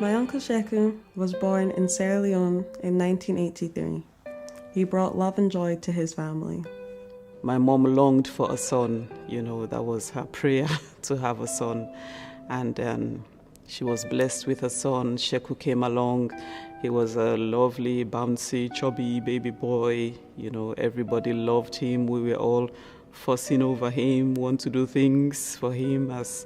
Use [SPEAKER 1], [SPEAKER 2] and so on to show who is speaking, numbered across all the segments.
[SPEAKER 1] My uncle Sheku was born in Sierra Leone in 1983. He brought love and joy to his family.
[SPEAKER 2] My mom longed for a son, that was her prayer to have a son. And she was blessed with a son. Sheku came along. He was a lovely, bouncy, chubby baby boy. Everybody loved him. We were all fussing over him, want to do things for him as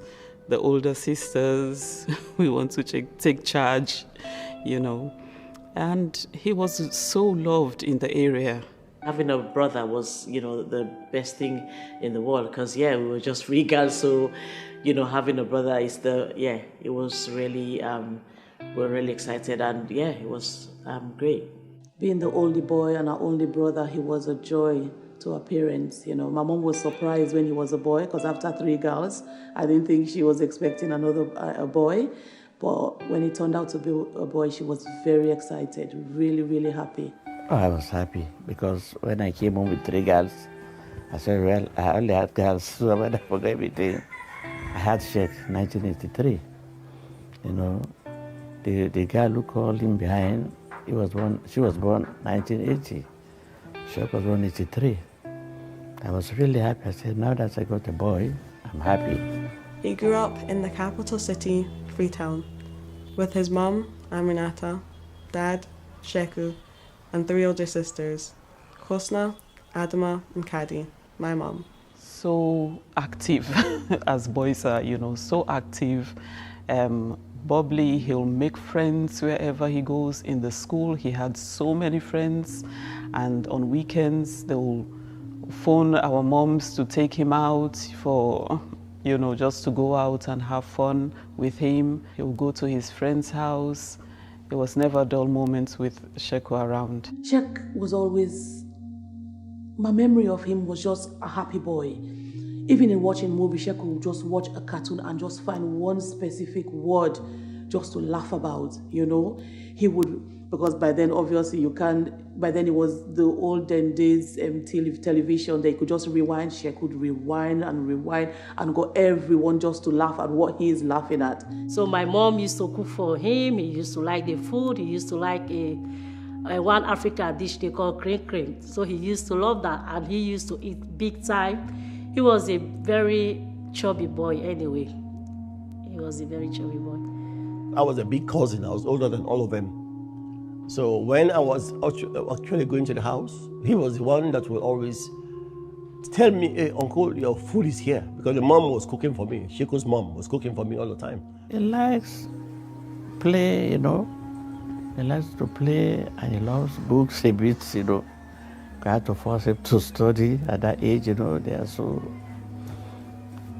[SPEAKER 2] the older sisters. We want to take charge, And he was so loved in the area.
[SPEAKER 3] Having a brother was, the best thing in the world because, we were just 3 girls. So, having a brother is it was really, we're really excited and, it was great. Being the only boy and our only brother, he was a joy to our parents. My mom was surprised when he was a boy because after 3 girls, I didn't think she was expecting a boy. But when it turned out to be a boy, she was very excited, really, really happy.
[SPEAKER 4] Oh, I was happy because when I came home with 3 girls, I said, well, I only had girls, so when I forgot everything, I had Sheik 1983. The girl who called him behind, she was born 1980. Sheik was born 83. I was really happy. I said, now that I got a boy, I'm happy.
[SPEAKER 1] He grew up in the capital city, Freetown, with his mom, Aminata, dad, Sheku, and 3 older sisters, Hosna, Adama, and Kadi, my mom.
[SPEAKER 2] So active, as boys are, so active, bubbly. He'll make friends wherever he goes. In the school, he had so many friends, and on weekends, they'll phone our moms to take him out for, just to go out and have fun with him. He'll go to his friend's house. There was never a dull moment with Sheku around.
[SPEAKER 3] Shek was always, my memory of him was just a happy boy. Even in watching movies, Sheku would just watch a cartoon and just find one specific word just to laugh about, He would, because by then, obviously, by then it was the olden days television, they could just rewind. Sheku would rewind and got everyone just to laugh at what he is laughing at.
[SPEAKER 5] So my mom used to cook for him. He used to like the food. He used to like a one African dish they call cream. So he used to love that, and he used to eat big time. He was a very chubby boy anyway. He was a very chubby boy.
[SPEAKER 6] I was a big cousin. I was older than all of them. So when I was actually going to the house, he was the one that would always tell me, hey, uncle, your food is here. Because the mom was cooking for me. Sheku's mom was cooking for me all the time.
[SPEAKER 4] He likes play, He likes to play and he loves books a bit, I had to force him to study at that age, they are so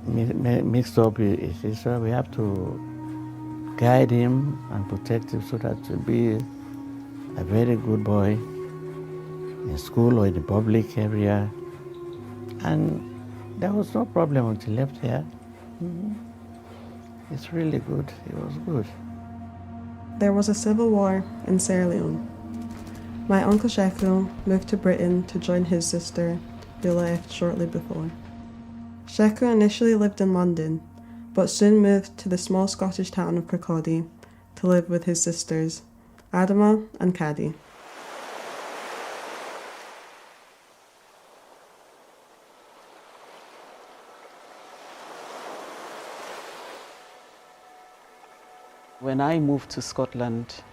[SPEAKER 4] mixed up. So we have to guide him and protect him so that he'll be a very good boy in school or in the public area. And there was no problem until he left here. It's really good. It was good.
[SPEAKER 1] There was a civil war in Sierra Leone. My uncle Sheku moved to Britain to join his sister, who left shortly before. Sheku initially lived in London, but soon moved to the small Scottish town of Kirkcaldy to live with his sisters, Adama and Kadi.
[SPEAKER 2] When I moved to Scotland,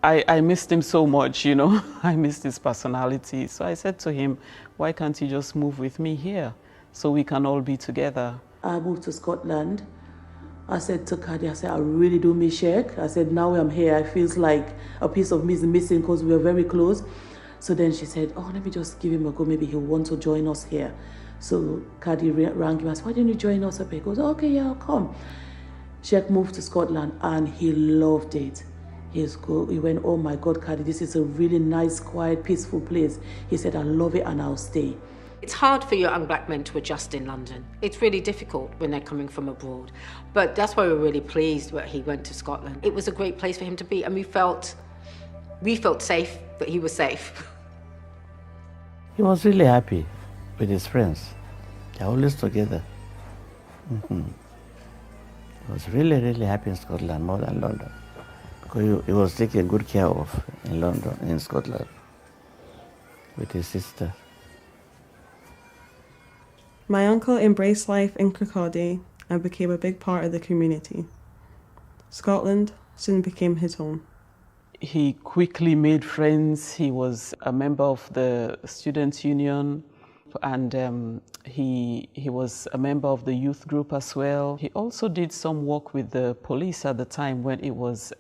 [SPEAKER 2] I missed him so much, I missed his personality. So I said to him, why can't you just move with me here so we can all be together?
[SPEAKER 3] I moved to Scotland. I said to Kadi, I really do miss Sheik. I said, now I'm here, it feels like a piece of me is missing because we were very close. So then she said, let me just give him a go. Maybe he'll want to join us here. So Kadi rang him and said, why didn't you join us up here? He goes, okay, yeah, I'll come. Sheik moved to Scotland and he loved it. He went, oh my God, Kadi, this is a really nice, quiet, peaceful place. He said, I love it and I'll stay.
[SPEAKER 7] It's hard for young black men to adjust in London. It's really difficult when they're coming from abroad. But that's why we're really pleased that he went to Scotland. It was a great place for him to be, and we felt safe, that he was safe.
[SPEAKER 4] He was really happy with his friends. They're always together. He was really, really happy in Scotland, more than London. Because he was taken good care of in London, in Scotland, with his sister.
[SPEAKER 1] My uncle embraced life in Kirkcaldy and became a big part of the community. Scotland soon became his home.
[SPEAKER 2] He quickly made friends. He was a member of the Students' Union, and he was a member of the youth group as well. He also did some work with the police at the time when it was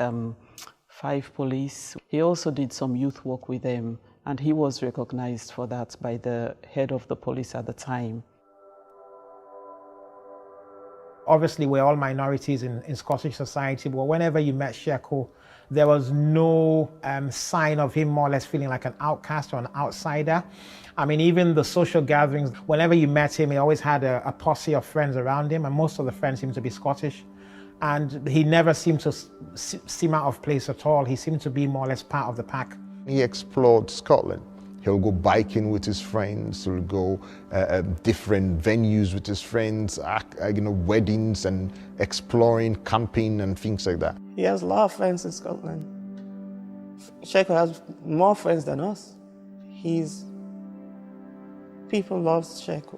[SPEAKER 2] 5 police. He also did some youth work with them, and he was recognized for that by the head of the police at the time.
[SPEAKER 8] Obviously, we're all minorities in Scottish society, but whenever you met Sheku, there was no sign of him more or less feeling like an outcast or an outsider. I mean, even the social gatherings, whenever you met him, he always had a posse of friends around him, and most of the friends seemed to be Scottish. And he never seemed to seem out of place at all. He seemed to be more or less part of the pack.
[SPEAKER 9] He explored Scotland. He'll go biking with his friends, he'll go different venues with his friends, weddings and exploring, camping and things like that.
[SPEAKER 10] He has a lot of friends in Scotland. Sheku has more friends than us. People love Sheku.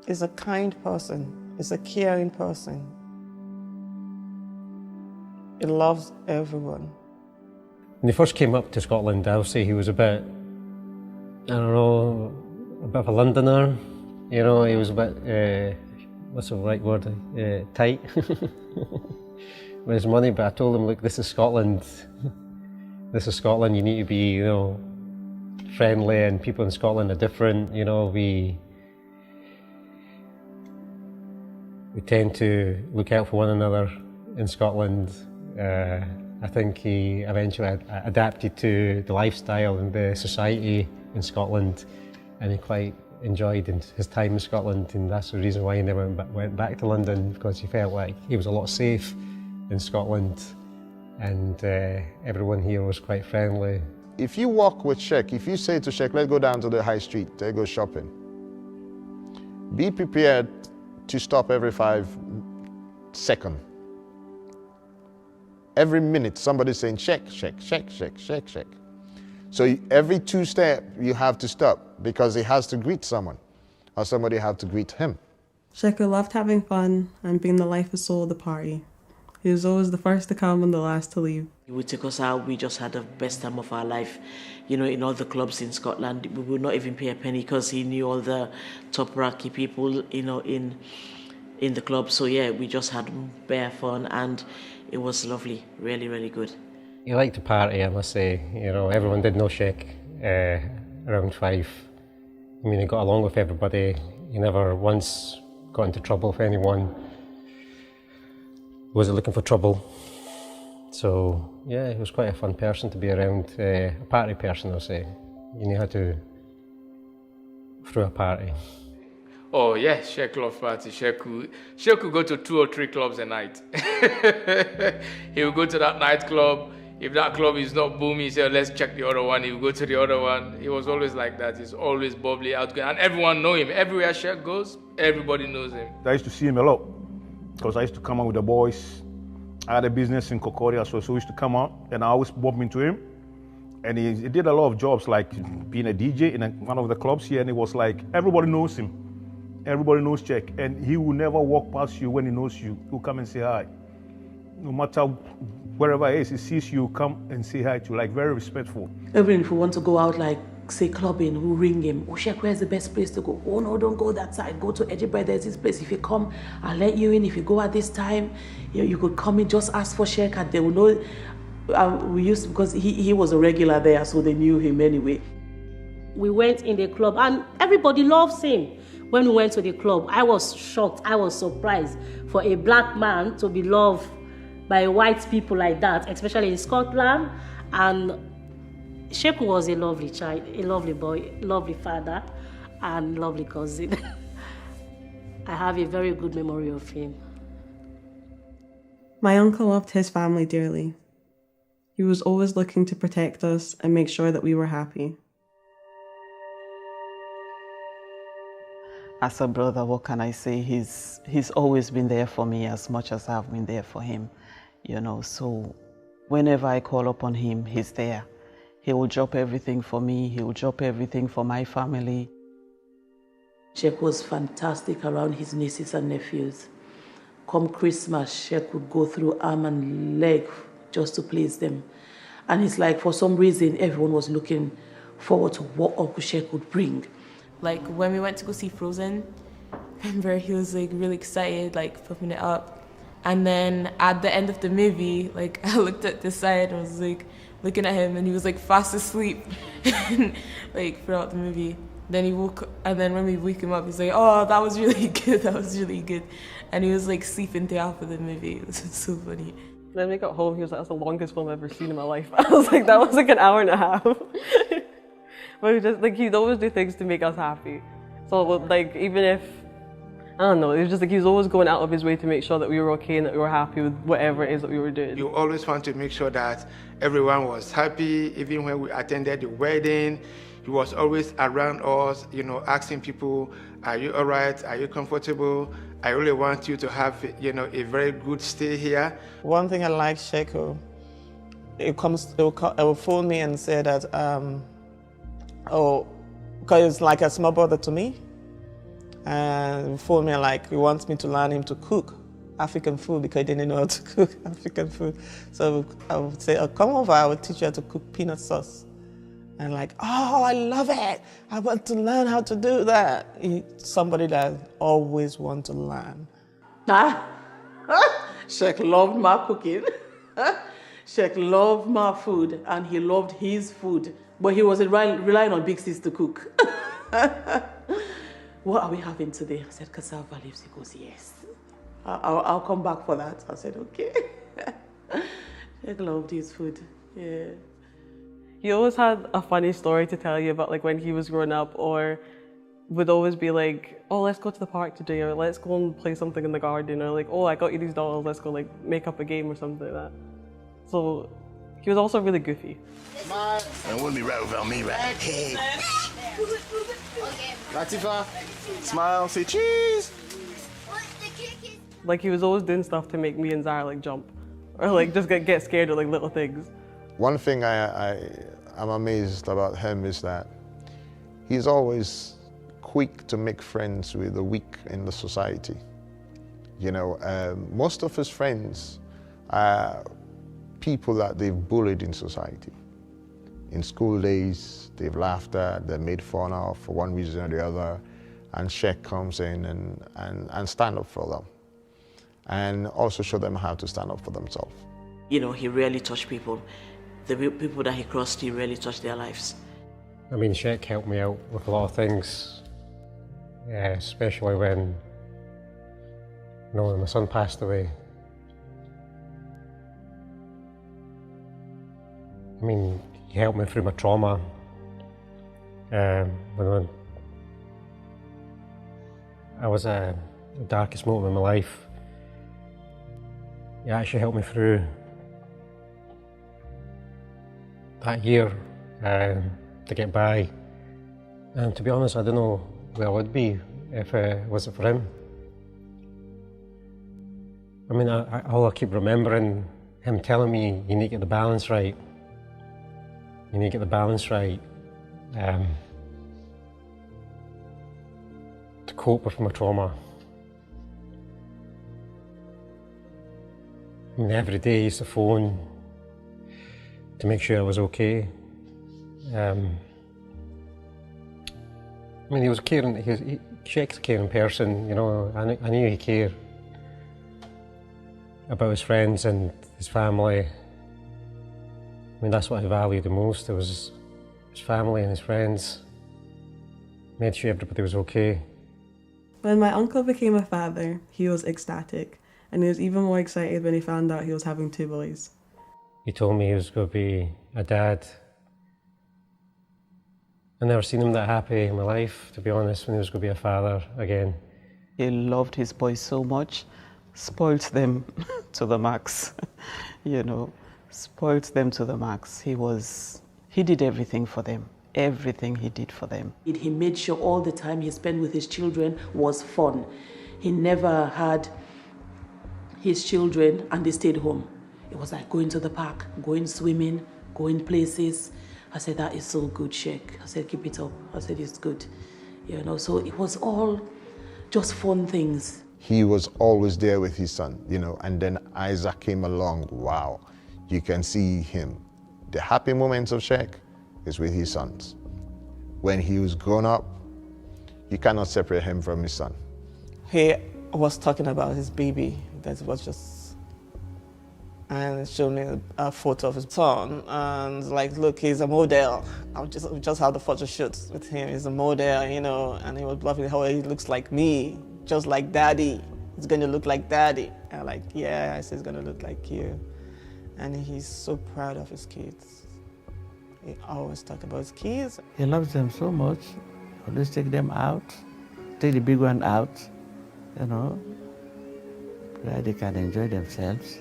[SPEAKER 10] He's a kind person, he's a caring person. He loves everyone.
[SPEAKER 11] When he first came up to Scotland, I'll say he was a bit, I don't know, a bit of a Londoner. You know, he was a bit, what's the right word, tight with his money. But I told him, look, this is Scotland. This is Scotland, you need to be, you know, friendly, and people in Scotland are different. You know, we tend to look out for one another in Scotland. I think he eventually adapted to the lifestyle and the society in Scotland, and he quite enjoyed his time in Scotland, and that's the reason why he never went back to London, because he felt like he was a lot safe in Scotland, and everyone here was quite friendly.
[SPEAKER 9] If you walk with Sheku, if you say to Sheku, let's go down to the high street, let's go shopping, be prepared to stop every 5 seconds. Every minute, somebody's saying, Shek, Shek, Shek, Shek, Shek, Shek. So every 2 steps, you have to stop, because he has to greet someone, or somebody have to greet him.
[SPEAKER 1] Sheku loved having fun and being the life and soul of the party. He was always the first to come and the last to leave.
[SPEAKER 3] He would take us out. We just had the best time of our life, you know, in all the clubs in Scotland. We would not even pay a penny, because he knew all the top racky people, you know, in the club. So yeah, we just had bare fun, and it was lovely, really, really good.
[SPEAKER 11] He liked to party, I must say. You know, everyone did know Sheku around 5. I mean, he got along with everybody. He never once got into trouble with anyone. Wasn't looking for trouble. So yeah, he was quite a fun person to be around, a party person, I'll say. You knew how to throw a party.
[SPEAKER 12] Oh yeah, Sheku love party. Sheku go to 2 or 3 clubs a night. He will go to that nightclub. If that club is not booming, he said, let's check the other one. He will go to the other one. He was always like that. He's always bubbly, outgoing, and everyone know him. Everywhere Sheku goes, everybody knows him.
[SPEAKER 13] I used to see him a lot, because I used to come out with the boys. I had a business in Kokoria, so we used to come out, and I always bump into him. And he did a lot of jobs, like being a DJ in one of the clubs here, and it was like, everybody knows him. Everybody knows Sheku, and he will never walk past you when he knows you. He'll come and say hi. No matter wherever he is, he sees you, come and say hi to you, like very respectful.
[SPEAKER 14] Even if we want to go out, like say clubbing, we'll ring him. Oh, Sheku, where's the best place to go? Oh no, don't go that side. Go to Edinburgh, there's this place. If you come, I'll let you in. If you go at this time, you could come in, just ask for Sheku, and they will know. We used to, because he was a regular there, so they knew him anyway.
[SPEAKER 5] We went in the club, and everybody loves him. When we went to the club, I was shocked, I was surprised for a black man to be loved by white people like that, especially in Scotland. And Sheku was a lovely child, a lovely boy, lovely father, and lovely cousin. I have a very good memory of him.
[SPEAKER 1] My uncle loved his family dearly. He was always looking to protect us and make sure that we were happy.
[SPEAKER 2] As a brother, what can I say? He's always been there for me as much as I've been there for him, you know. So whenever I call upon him, he's there. He will drop everything for me. He will drop everything for my family.
[SPEAKER 14] Sheku was fantastic around his nieces and nephews. Come Christmas, Sheku would go through arm and leg just to please them. And it's like, for some reason, everyone was looking forward to what Uncle Sheku would bring.
[SPEAKER 15] Like, when we went to go see Frozen, remember, he was, like, really excited, like, pumping it up. And then at the end of the movie, like, I looked at the side and was, like, looking at him, and he was, like, fast asleep, like, throughout the movie. Then he woke, and then when we wake him up, he's like, "Oh, that was really good. That was really good." And he was like sleeping through half of the movie. It was so funny.
[SPEAKER 16] Then we got home. He was like, "That's the longest film I've ever seen in my life." I was like, "That was like an hour and a half." But we just like he'd always do things to make us happy. So like even if I don't know, it was just like he was always going out of his way to make sure that we were okay and that we were happy with whatever it is that we were doing.
[SPEAKER 17] You always want to make sure that everyone was happy. Even when we attended the wedding, he was always around us, you know, asking people, "Are you all right? Are you comfortable? I really want you to have, you know, a very good stay here."
[SPEAKER 10] One thing I like Sheku, it will phone me and say that, oh, because it's like a small brother to me, and phone me like he wants me to learn him to cook African food because he didn't know how to cook African food. So I would say, "Oh, come over, I will teach you how to cook peanut sauce." And like, "Oh, I love it. I want to learn how to do that." He's somebody that always wants to learn.
[SPEAKER 14] Sheku loved my cooking. Sheku loved my food, and he loved his food. But he wasn't relying on big sis to cook. "What are we having today?" I said, "Cassava leaves." He goes, "Yes. I'll come back for that." I said, "Okay." Sheku loved his food. Yeah.
[SPEAKER 16] He always had a funny story to tell you about like when he was growing up, or would always be like, "Oh, let's go to the park today," or "Let's go and play something in the garden," or like, "Oh, I got you these dolls, let's go like make up a game," or something like that. So he was also really goofy.
[SPEAKER 18] And wouldn't be right without me, right? Hey. Latifa, smile, say cheese.
[SPEAKER 16] Like he was always doing stuff to make me and Zara like jump, or like just get scared of like little things.
[SPEAKER 9] One thing I'm amazed about him is that he's always quick to make friends with the weak in the society. You know, most of his friends are people that they've bullied in society. In school days, they've laughed at, they're made fun of for one reason or the other, and Sheku comes in and stand up for them, and also show them how to stand up for themselves.
[SPEAKER 3] You know, he really touched people. The people that he crossed, he really touched their lives.
[SPEAKER 11] I mean, Sheku helped me out with a lot of things, especially when, when my son passed away. I mean, he helped me through my trauma. When I was at the darkest moment of my life, he actually helped me through that year to get by. And to be honest, I don't know where I would be if it wasn't for him. I mean, all I keep remembering him telling me, "You need to get the balance right. You need to get the balance right to cope with my trauma." I mean, every day he used to phone to make sure I was okay. I mean, he was caring. Sheku's a caring person, you know. I knew he cared about his friends and his family. I mean, that's what I valued the most. It was his family and his friends. Made sure everybody was okay.
[SPEAKER 1] When my uncle became a father, he was ecstatic, and he was even more excited when he found out he was having 2 boys.
[SPEAKER 11] He told me he was going to be a dad. I've never seen him that happy in my life, to be honest, when he was going to be a father again.
[SPEAKER 2] He loved his boys so much, spoilt them to the max, you know, spoilt them to the max. He did everything for them, everything he did for them.
[SPEAKER 14] He made sure all the time he spent with his children was fun. He never had his children and they stayed home. It was like going to the park, going swimming, going places. I said, that is so good, Sheik. I said, keep it up. I said, it's good. You know, so it was all just fun things.
[SPEAKER 9] He was always there with his son, you know, and then Isaac came along. Wow, you can see him. The happy moments of Sheik is with his sons. When he was grown up, you cannot separate him from his son.
[SPEAKER 10] He was talking about his baby that was just, and showed me a photo of his son, and like, look, he's a model. I just had the photo shoot with him. He's a model, you know, and he was laughing how he looks like me, just like daddy. He's gonna look like daddy. And like, yeah, I said he's gonna look like you. And he's so proud of his kids. He always talk about his kids.
[SPEAKER 4] He loves them so much. Always take them out, take the big one out, you know, where they can enjoy themselves.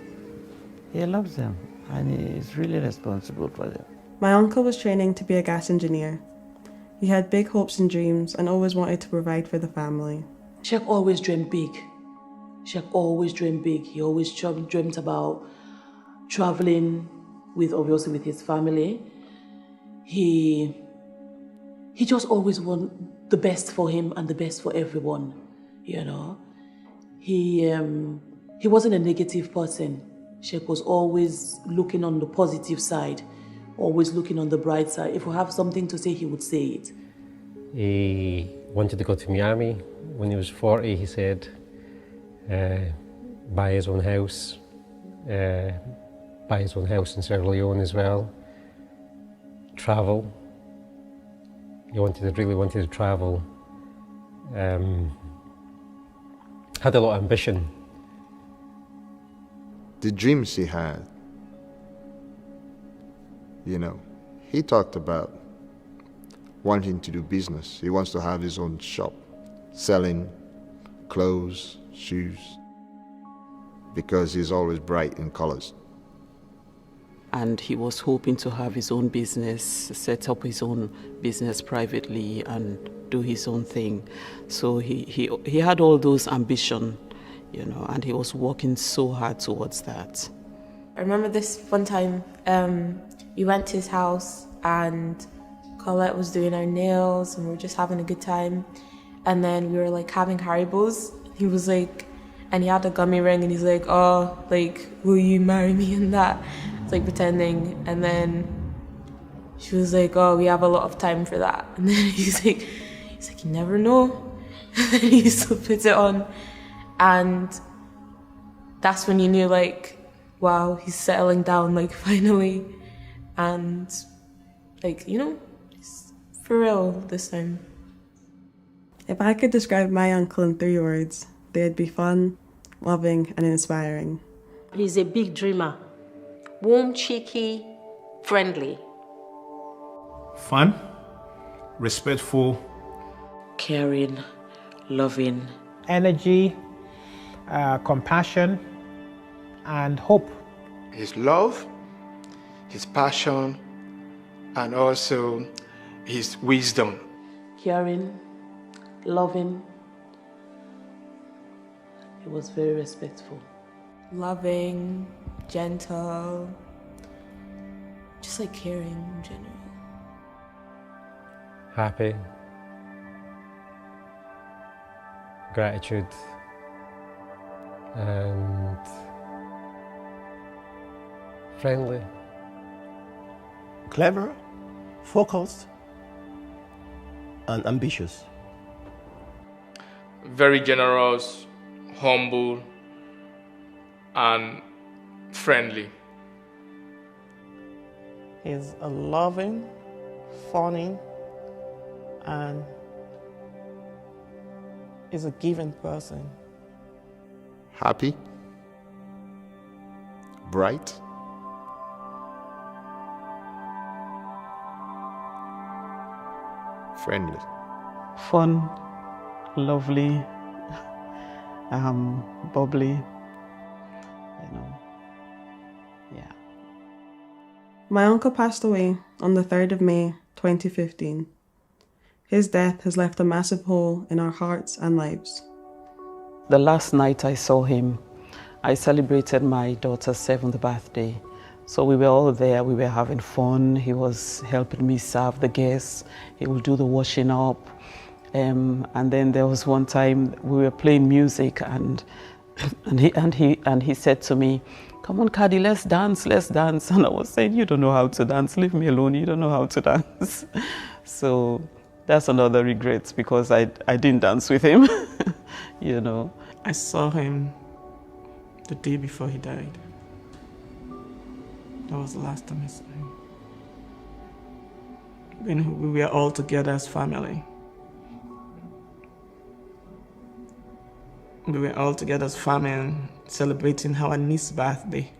[SPEAKER 4] He loves them, and he is really responsible for them.
[SPEAKER 1] My uncle was training to be a gas engineer. He had big hopes and dreams and always wanted to provide for the family.
[SPEAKER 14] Sheik always dreamed big. Sheik always dreamed big. He always dreamt about traveling obviously with his family. He just always wanted the best for him and the best for everyone, you know. He wasn't a negative person. Sheik was always looking on the positive side, always looking on the bright side. If we have something to say, he would say it.
[SPEAKER 11] He wanted to go to Miami. When he was 40, he said, buy his own house in Sierra Leone as well, travel. He really wanted to travel. Had a lot of ambition.
[SPEAKER 9] The dreams he had, you know, he talked about wanting to do business. He wants to have his own shop, selling clothes, shoes, because he's always bright in colors.
[SPEAKER 2] And he was hoping to have his own business, set up his own business privately and do his own thing. So he had all those ambition, you know, and he was working so hard towards that.
[SPEAKER 15] I remember this one time, we went to his house and Colette was doing our nails and we were just having a good time. And then we were like having Haribos. He was like, and he had a gummy ring and he's like, oh, like, will you marry me and that? It's like pretending. And then she was like, oh, we have a lot of time for that. And then he's like, you never know. And then he used to put it on. And that's when you knew, like, wow, he's settling down, like, finally. And, like, you know, it's for real this time.
[SPEAKER 1] If I could describe my uncle in 3 words, they'd be fun, loving, and inspiring.
[SPEAKER 5] He's a big dreamer. Warm, cheeky, friendly.
[SPEAKER 13] Fun, respectful,
[SPEAKER 3] caring, loving.
[SPEAKER 8] Energy, compassion, and hope.
[SPEAKER 17] His love, his passion, and also his wisdom.
[SPEAKER 14] Caring, loving. He was very respectful.
[SPEAKER 15] Loving, gentle, just like caring in general.
[SPEAKER 11] Happy, gratitude, and friendly.
[SPEAKER 6] Clever, focused, and ambitious.
[SPEAKER 12] Very generous, humble, and friendly.
[SPEAKER 10] He's a loving, funny, and is a giving person.
[SPEAKER 9] Happy, bright, friendly,
[SPEAKER 2] fun, lovely, bubbly, you know, yeah.
[SPEAKER 1] My uncle passed away on the 3rd of May, 2015. His death has left a massive hole in our hearts and lives.
[SPEAKER 2] The last night I saw him, I celebrated my daughter's 7th birthday. So we were all there, we were having fun. He was helping me serve the guests. He would do the washing up. And then there was one time we were playing music and he said to me, "Come on, Caddy, let's dance. And I was saying, "You don't know how to dance, leave me alone, you don't know how to dance." So that's another regret because I didn't dance with him, you know.
[SPEAKER 10] I saw him the day before he died. That was the last time I saw him. When we were all together as family. We were all together as family celebrating our niece's birthday.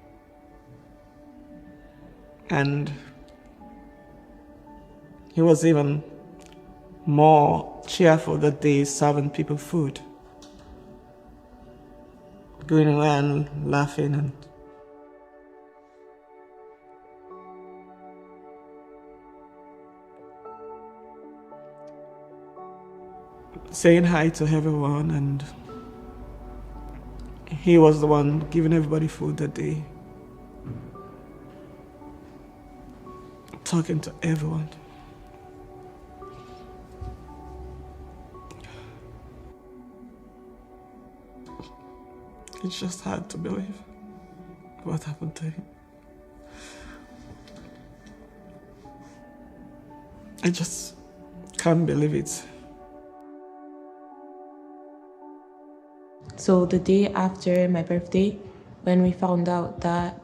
[SPEAKER 10] And he was even more cheerful that day, serving people food. Going around laughing and saying hi to everyone, and he was the one giving everybody food that day. Talking to everyone. It's just hard to believe what happened to him. I just can't believe it.
[SPEAKER 15] So the day after my birthday, when we found out that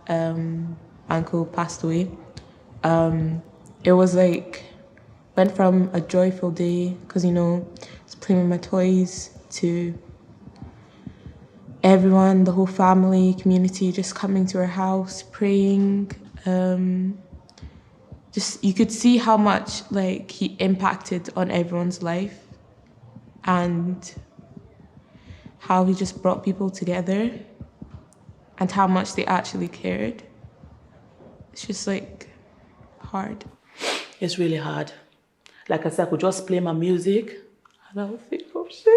[SPEAKER 15] Uncle passed away, it was like, went from a joyful day, because, you know, I was playing with my toys, to everyone, the whole family, community, just coming to our house, praying. Just, you could see how much, like, he impacted on everyone's life, and how he just brought people together, and how much they actually cared. It's just, like, hard.
[SPEAKER 14] It's really hard. Like I said, I could just play my music and I would think of Sheku.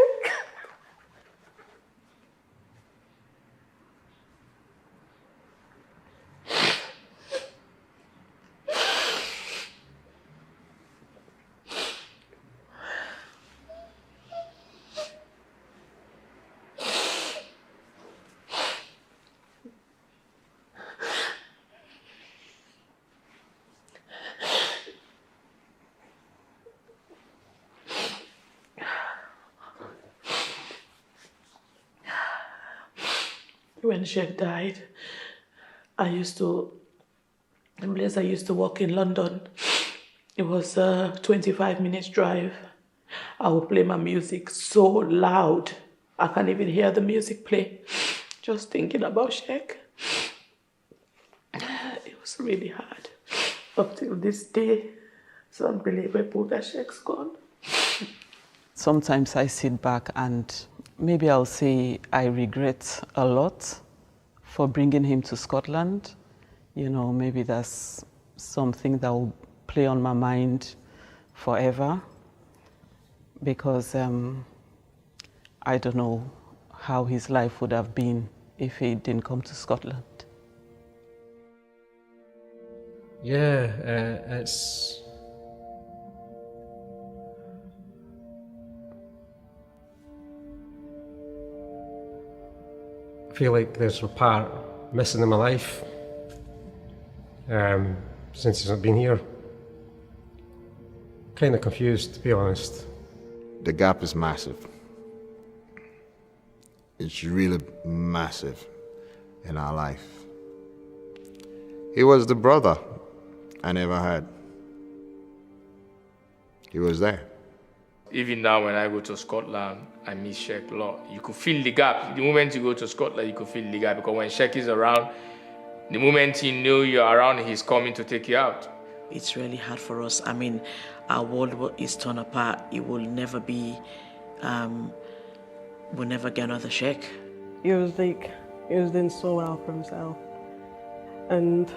[SPEAKER 14] When Sheku died, the place I used to work in London, it was a 25 minutes drive. I would play my music so loud, I can't even hear the music play. Just thinking about Sheku. It was really hard. Up till this day, it's unbelievable that Sheku's gone.
[SPEAKER 2] Sometimes I sit back and maybe I'll say I regret a lot for bringing him to Scotland. You know, maybe that's something that will play on my mind forever, because I don't know how his life would have been if he didn't come to Scotland.
[SPEAKER 11] Yeah, I feel like there's a part missing in my life since he's not been here. Kind of confused, to be honest.
[SPEAKER 9] The gap is massive. It's really massive in our life. He was the brother I never had. He was there.
[SPEAKER 12] Even now when I go to Scotland, I miss Sheku a lot. You could feel the gap. The moment you go to Scotland, you could feel the gap, because when Sheku is around, the moment you know you're around, he's coming to take you out.
[SPEAKER 3] It's really hard for us. I mean, our world is torn apart. It will never be, we'll never get another Sheku.
[SPEAKER 16] He was doing so well for himself. And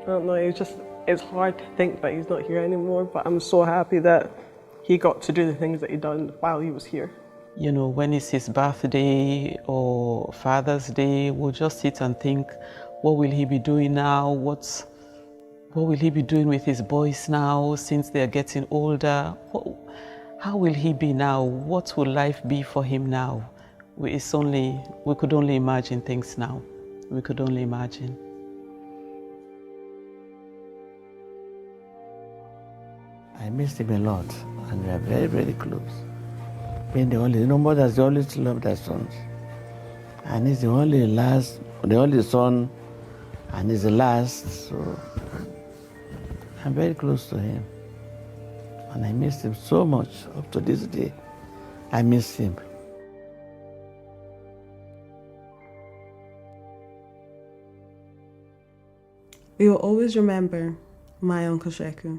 [SPEAKER 16] I don't know, it was just It's hard to think that he's not here anymore, but I'm so happy that he got to do the things that he done while he was here.
[SPEAKER 2] You know, when it's his birthday or Father's Day, we'll just sit and think, what will he be doing now? What will he be doing with his boys now since they're getting older? How will he be now? What will life be for him now? We could only imagine things now. We could only imagine.
[SPEAKER 4] I missed him a lot, and we are very, very close. Being the only, mothers, they always love their sons. And he's the only son, and he's the last, so I'm very close to him. And I missed him so much. Up to this day, I miss him.
[SPEAKER 1] We will always remember my Uncle Sheku.